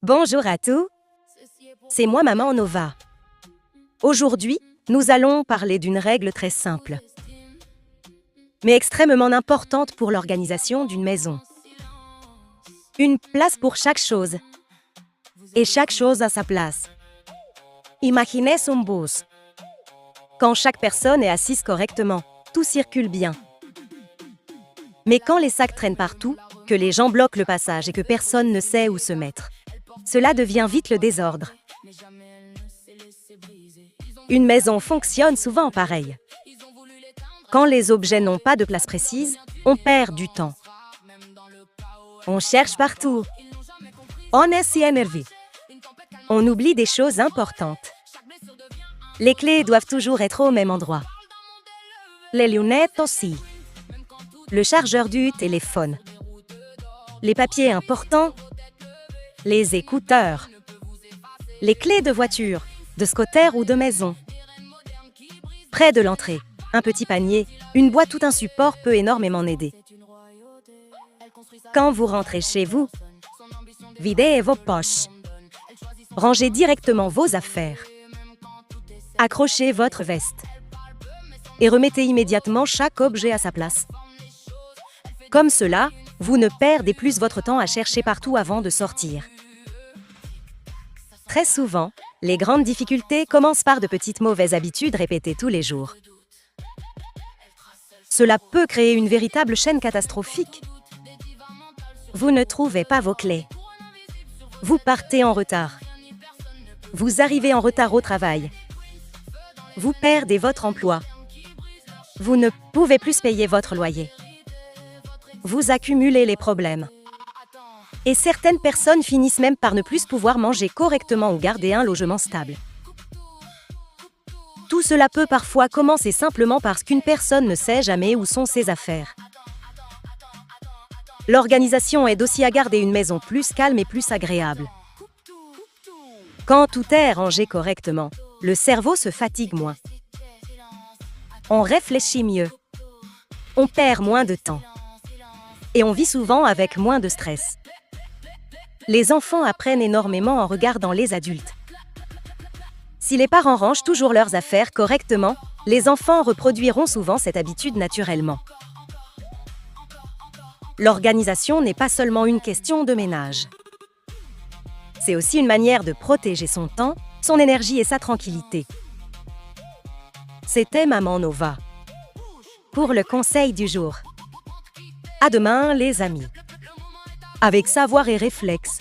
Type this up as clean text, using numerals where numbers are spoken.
Bonjour à tous, c'est moi Maman Nova. Aujourd'hui, nous allons parler d'une règle très simple, mais extrêmement importante pour l'organisation d'une maison. Une place pour chaque chose, et chaque chose à sa place. Imaginez un bus. Quand chaque personne est assise correctement, tout circule bien. Mais quand les sacs traînent partout, que les gens bloquent le passage et que personne ne sait où se mettre, cela devient vite le désordre. Une maison fonctionne souvent pareil. Quand les objets n'ont pas de place précise, on perd du temps. On cherche partout. On est si énervé. On oublie des choses importantes. Les clés doivent toujours être au même endroit. Les lunettes aussi. Le chargeur du téléphone. Les papiers importants. Les écouteurs. Les clés de voiture, de scooter ou de maison. Près de l'entrée, un petit panier, une boîte ou un support peut énormément aider. Quand vous rentrez chez vous, videz vos poches. Rangez directement vos affaires. Accrochez votre veste. Et remettez immédiatement chaque objet à sa place. Comme cela, vous ne perdez plus votre temps à chercher partout avant de sortir. Très souvent, les grandes difficultés commencent par de petites mauvaises habitudes répétées tous les jours. Cela peut créer une véritable chaîne catastrophique. Vous ne trouvez pas vos clés. Vous partez en retard. Vous arrivez en retard au travail. Vous perdez votre emploi. Vous ne pouvez plus payer votre loyer. Vous accumulez les problèmes. Et certaines personnes finissent même par ne plus pouvoir manger correctement ou garder un logement stable. Tout cela peut parfois commencer simplement parce qu'une personne ne sait jamais où sont ses affaires. L'organisation aide aussi à garder une maison plus calme et plus agréable. Quand tout est rangé correctement, le cerveau se fatigue moins. On réfléchit mieux. On perd moins de temps. Et on vit souvent avec moins de stress. Les enfants apprennent énormément en regardant les adultes. Si les parents rangent toujours leurs affaires correctement, les enfants reproduiront souvent cette habitude naturellement. L'organisation n'est pas seulement une question de ménage. C'est aussi une manière de protéger son temps, son énergie et sa tranquillité. C'était Maman Nova pour le conseil du jour. À demain, les amis. Avec savoir et réflexe,